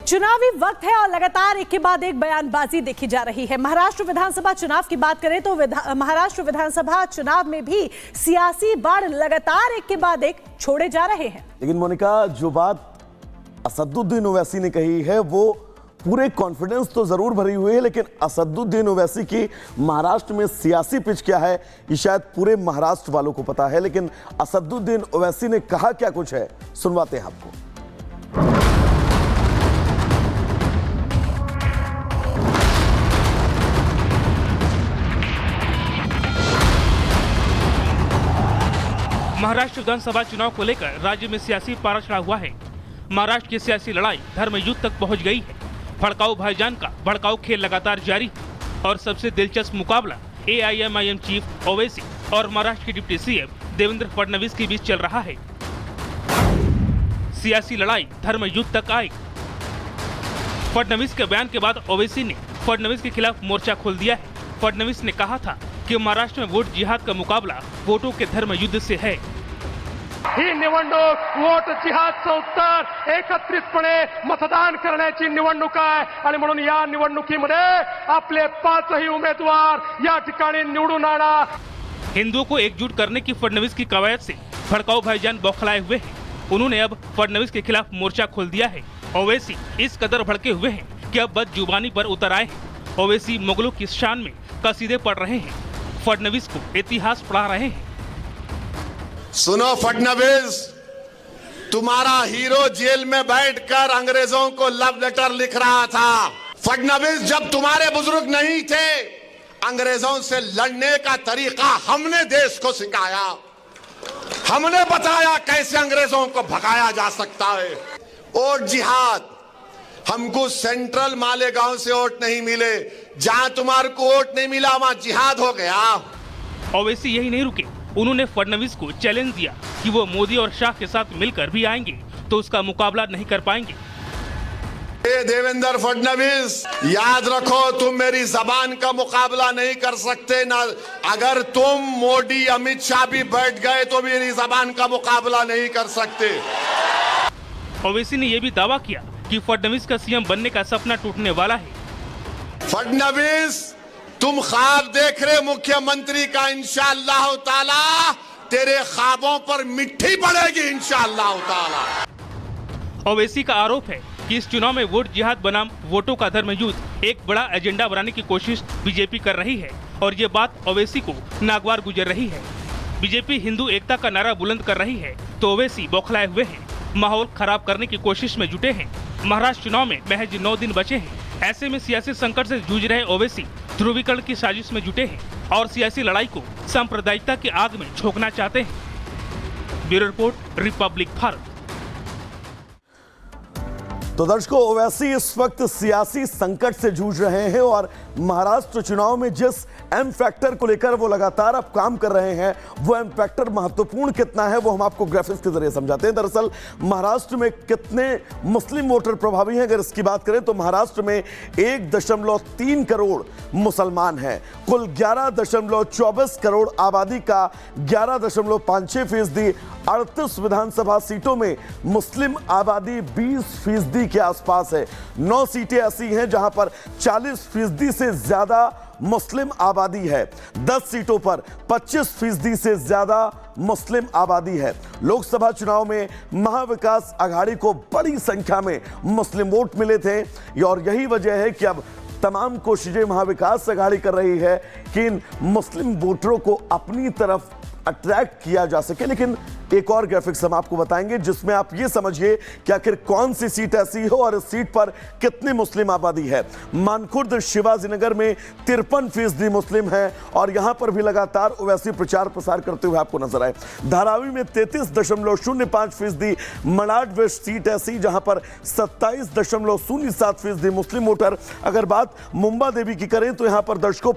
चुनावी वक्त है और लगातार एक के बाद एक बयानबाजी देखी जा रही है। महाराष्ट्र विधानसभा चुनाव की बात करें तो महाराष्ट्र विधानसभा चुनाव में भी सियासी बाढ़ लगातार एक के बाद एक छोड़े जा रहे हैं। लेकिन मोनिका, जो बात असदुद्दीन ओवैसी ने कही है वो पूरे कॉन्फिडेंस तो जरूर भरी हुई है, लेकिन असदुद्दीन ओवैसी की महाराष्ट्र में सियासी पिच क्या है ये शायद पूरे महाराष्ट्र वालों को पता है। लेकिन असदुद्दीन ओवैसी ने कहा क्या कुछ है, सुनवाते हैं आपको। महाराष्ट्र विधानसभा चुनाव को लेकर राज्य में सियासी पारा चढ़ा हुआ है। महाराष्ट्र की सियासी लड़ाई धर्म युद्ध तक पहुंच गई है। भड़काऊ भाईजान का भड़काऊ खेल लगातार जारी है और सबसे दिलचस्प मुकाबला AIMIM चीफ ओवैसी और महाराष्ट्र के डिप्टी CM देवेंद्र फडणवीस के बीच चल रहा है। सियासी लड़ाई धर्म युद्ध तक आई। फडणवीस के बयान के बाद ओवैसी ने फडणवीस के खिलाफ मोर्चा खोल दिया है। फडणवीस ने कहा था कि महाराष्ट्र में वोट जिहाद का मुकाबला वोटों के धर्म युद्ध से है। ही निवडणूक वोट जिहादचं उत्तर एकत्रितपणे मतदान करण्याची निवडणूक आहे आणि म्हणून या निवडणुकीमध्ये आपले पाचही उमेदवार या ठिकाणी निवडून आणा। हिंदुओं को एकजुट करने की फडणवीस की कवायद से भड़काऊ भाईजान बौखलाए हुए हैं। उन्होंने अब फडणवीस के खिलाफ मोर्चा खोल दिया है। ओवैसी इस कदर भड़के हुए हैं कि अब बदजुबानी पर उतर आए हैं। ओवैसी मुगलों की शान में कसीदे पढ़ रहे हैं, फडणवीस को इतिहास पढ़ा रहे हैं। सुनो फडणवीस, तुम्हारा हीरो जेल में बैठकर अंग्रेजों को लव लेटर लिख रहा था। फडणवीस, जब तुम्हारे बुजुर्ग नहीं थे, अंग्रेजों से लड़ने का तरीका हमने देश को सिखाया। हमने बताया कैसे अंग्रेजों को भगाया जा सकता है। वोट जिहाद, हमको सेंट्रल मालेगांव से वोट नहीं मिले, जहां तुम्हारे को वोट नहीं मिला वहां जिहाद हो गया। ओवैसी यही नहीं रुके, उन्होंने फडणवीस को चैलेंज दिया कि वो मोदी और शाह के साथ मिलकर भी आएंगे तो उसका मुकाबला नहीं कर पाएंगे। देवेंद्र फडणवीस, याद रखो, तुम मेरी जबान का मुकाबला नहीं कर सकते ना। अगर तुम मोदी अमित शाह भी बैठ गए तो मेरी जबान का मुकाबला नहीं कर सकते। ओवैसी ने यह भी दावा किया कि फडणवीस का CM बनने का सपना टूटने वाला है। फडणवीस, तुम ख्वाब देख रहे मुख्यमंत्री का, इंशाअल्लाह ताला तेरे ख्वाबों पर मिट्टी पड़ेगी इंशाअल्लाह ताला। ओवैसी का आरोप है कि इस चुनाव में वोट जिहाद बनाम वोटों का धर्म युद्ध एक बड़ा एजेंडा बनाने की कोशिश बीजेपी कर रही है और ये बात ओवैसी को नागवार गुजर रही है। बीजेपी हिंदू एकता का नारा बुलंद कर रही है तो ओवैसी बौखलाए हुए हैं, माहौल खराब करने की कोशिश में जुटे हैं। महाराष्ट्र चुनाव में महज 9 दिन बचे हैं। ऐसे में सियासी संकट से जूझ रहे ओवैसी ध्रुवीकरण की साजिश में जुटे हैं और सियासी लड़ाई को सांप्रदायिकता की आग में झोंकना चाहते हैं। Bureau report, Republic Bharat. तो दर्शकों, ओवैसी इस वक्त सियासी संकट से जूझ रहे हैं और महाराष्ट्र चुनाव में जिस एम फैक्टर को लेकर वो लगातार अब काम कर रहे हैं, वो एम फैक्टर महत्वपूर्ण कितना है वो हम आपको ग्राफिक्स के जरिए समझाते हैं। दरअसल महाराष्ट्र में कितने मुस्लिम वोटर प्रभावी हैं, अगर इसकी बात करें तो महाराष्ट्र में 1.3 करोड़ मुसलमान हैं। कुल 11.24 करोड़ आबादी का 11.56%, 38 विधानसभा सीटों में मुस्लिम आबादी 20% के आसपास है। 9 सीटें ऐसी हैं जहां पर 40% से ज्यादा मुस्लिम आबादी है। 10 सीटों पर 25% से ज्यादा मुस्लिम आबादी है। लोकसभा चुनाव में महाविकास आघाड़ी को बड़ी संख्या में मुस्लिम वोट मिले थे और यही वजह है कि अब तमाम कोशिशें महाविकास आघाड़ी कर रही है कि इन मुस्लिम वोटरों को अपनी तरफ अट्रैक्ट किया जा सके। लेकिन एक और ग्राफिक्स हम आपको बताएंगे जिसमें आप ये समझिए कि आखिर कौन सी सीट ऐसी हो और इस सीट पर कितनी मुस्लिम आबादी है। मानखुर्द शिवाजीनगर में 53% मुस्लिम है और यहां पर भी लगातार ओवैसी प्रचार प्रसार करते हुए आपको नजर आए। धारावी में 33.05%, मलाड वेस्ट सीट ऐसी जहां पर 27.07% मुस्लिम वोटर। अगर बात मुंबा देवी की करें तो यहां पर दर्शकों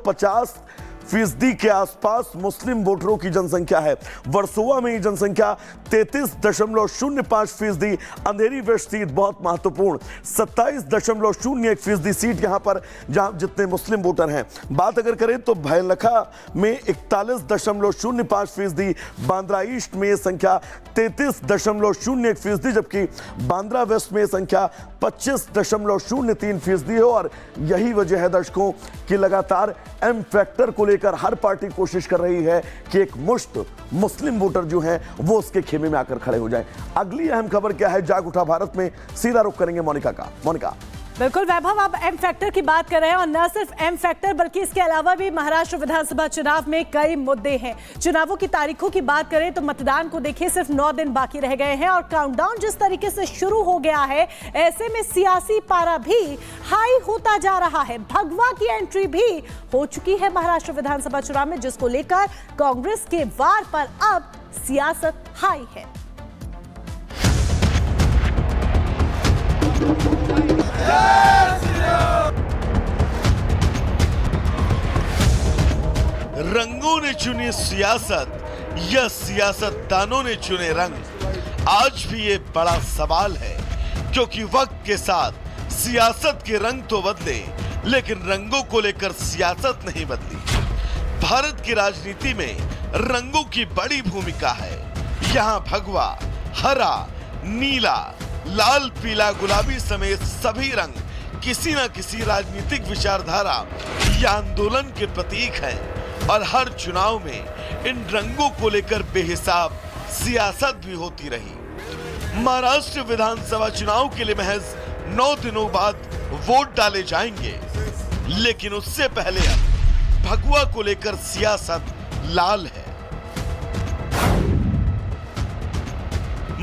फीसदी के आसपास मुस्लिम वोटरों की जनसंख्या है। वर्सोवा में ये जनसंख्या 33.05%, अंधेरी वेस्ट सीट बहुत महत्वपूर्ण 27.01% सीट यहां पर जहां जितने मुस्लिम वोटर हैं। बात अगर करें तो भैलखा में 41.05%, बांद्रा ईस्ट में संख्या 33.01%, जबकि बांद्रा वेस्ट में संख्या 25.03% है। और यही वजह है दर्शकों कि लगातार एम फैक्टर को लेकर हर पार्टी कोशिश कर रही है कि एक मुश्त मुस्लिम वोटर जो हैं वो उसके खेमे में आकर खड़े हो जाएं। अगली अहम खबर क्या है, जाग उठा भारत में सीधा रुख करेंगे मोनिका का। मोनिका। बिल्कुल वैभव, आप एम फैक्टर की बात कर रहे हैं और न सिर्फ एम फैक्टर बल्कि इसके अलावा भी महाराष्ट्र विधानसभा चुनाव में कई मुद्दे हैं। चुनावों की तारीखों की बात करें तो मतदान को देखिए सिर्फ 9 दिन बाकी रह गए हैं और काउंटडाउन जिस तरीके से शुरू हो गया है, ऐसे में सियासी पारा भी हाई होता जा रहा है। भगवा की एंट्री भी हो चुकी है महाराष्ट्र विधानसभा चुनाव में, जिसको लेकर कांग्रेस के वार पर अब सियासत हाई है। रंगों ने चुनी सियासत या सियासतदानों ने चुने रंग, आज भी ये बड़ा सवाल है, क्योंकि वक्त के साथ सियासत के रंग तो बदले लेकिन रंगों को लेकर सियासत नहीं बदली। भारत की राजनीति में रंगों की बड़ी भूमिका है। यहाँ भगवा, हरा, नीला, लाल, पीला, गुलाबी समेत सभी रंग किसी न किसी राजनीतिक विचारधारा या आंदोलन के प्रतीक हैं और हर चुनाव में इन रंगों को लेकर बेहिसाब सियासत भी होती रही। महाराष्ट्र विधानसभा चुनाव के लिए महज 9 दिनों बाद वोट डाले जाएंगे, लेकिन उससे पहले अब भगवा को लेकर सियासत लाल है।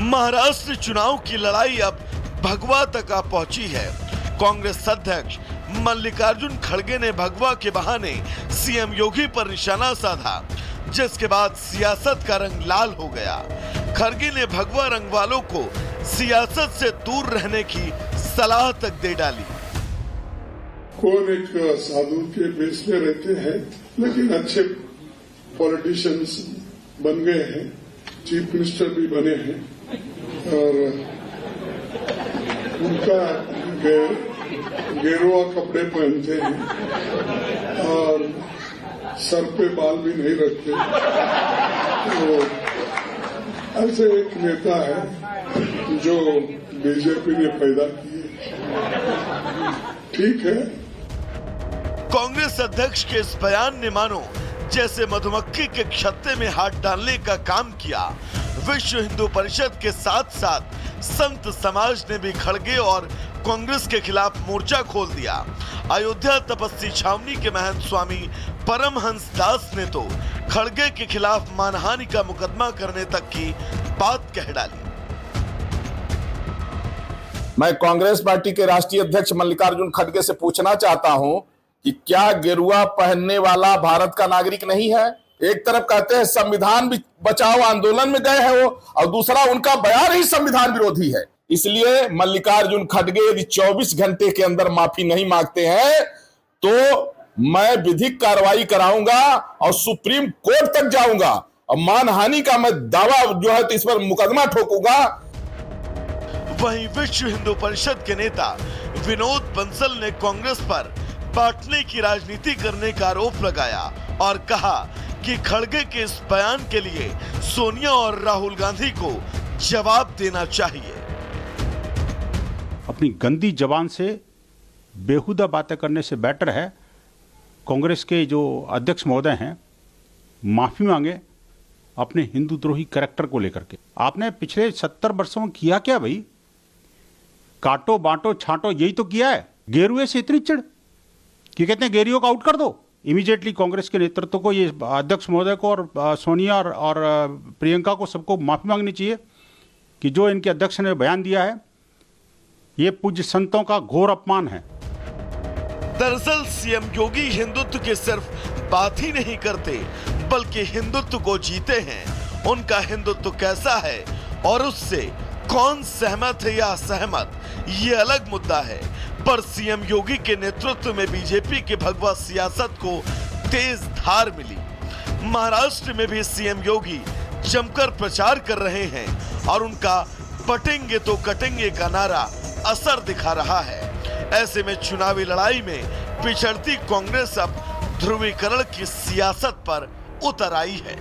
महाराष्ट्र चुनाव की लड़ाई अब भगवा तक आ पहुंची है। कांग्रेस अध्यक्ष मल्लिकार्जुन खड़गे ने भगवा के बहाने सीएम योगी पर निशाना साधा, जिसके बाद सियासत का रंग लाल हो गया। खड़गे ने भगवा रंग वालों को सियासत से दूर रहने की सलाह तक दे डाली। कौन एक साधु के बेस में रहते हैं, लेकिन अच्छे पॉलिटिशियंस बन गए हैं, चीफ मिनिस्टर भी बने हैं और उनका गेरुआ कपड़े पहनते हैं और सर पे बाल भी नहीं रखते। तो ऐसे एक नेता है जो बीजेपी ने पैदा किए। ठीक है। कांग्रेस अध्यक्ष के इस बयान ने मानो जैसे मधुमक्खी के छत्ते में हाथ डालने का काम किया। विश्व हिंदू परिषद के साथ साथ संत समाज ने भी खड़गे और कांग्रेस के खिलाफ मोर्चा खोल दिया। अयोध्या तपस्वी छावनी के महंत स्वामी परमहंस दास ने तो खड़गे के खिलाफ मानहानि का मुकदमा करने तक की बात कह डाली। मैं कांग्रेस पार्टी के राष्ट्रीय अध्यक्ष मल्लिकार्जुन खड़गे से पूछना चाहता हूं कि क्या गेरुआ पहनने वाला भारत का नागरिक नहीं है? एक तरफ कहते हैं संविधान बचाओ आंदोलन में गए हैं वो, और दूसरा उनका बयान ही संविधान विरोधी है। इसलिए मल्लिकार्जुन खड़गे यदि 24 घंटे के अंदर माफी नहीं मांगते हैं तो मैं विधिक कार्रवाई कराऊंगा और सुप्रीम कोर्ट तक जाऊंगा और मानहानि का मैं दावा जो है तो इस पर मुकदमा ठोकूंगा। वहीं विश्व हिंदू परिषद के नेता विनोद बंसल ने कांग्रेस पर बांटने की राजनीति करने का आरोप लगाया और कहा कि खड़गे के इस बयान के लिए सोनिया और राहुल गांधी को जवाब देना चाहिए। अपनी गंदी जबान से बेहुदा बातें करने से बेटर है कांग्रेस के जो अध्यक्ष महोदय हैं माफी मांगे अपने हिंदू द्रोही कैरेक्टर को लेकर के। आपने पिछले 70 वर्षों में किया क्या भाई? काटो बांटो छांटो यही तो किया है। गेरुए से इतनी चिढ़ कि कहते हैं गेरियो को आउट कर दो। इमीडिएटली कांग्रेस के नेतृत्व को, ये अध्यक्ष महोदय को और सोनिया और प्रियंका को सबको माफी मांगनी चाहिए कि जो इनके अध्यक्ष ने बयान दिया है ये पूज्य संतों का घोर अपमान है। दरअसल सीएम योगी हिंदुत्व की सिर्फ बात ही नहीं करते बल्कि हिंदुत्व को जीते हैं। उनका हिंदुत्व कैसा है और उससे कौन सहमत है या असहमत, ये अलग मुद्दा है। पर सीएम योगी के नेतृत्व में बीजेपी की भगवा सियासत को तेज धार मिली। महाराष्ट्र में भी सीएम योगी जमकर प्रचार कर रहे हैं और उनका बटेंगे तो कटेंगे का नारा असर दिखा रहा है। ऐसे में चुनावी लड़ाई में पिछड़ती कांग्रेस अब ध्रुवीकरण की सियासत पर उतर आई है।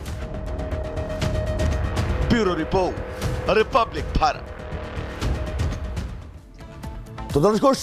Bureau report, Republic Bharat. तो दर्शकों,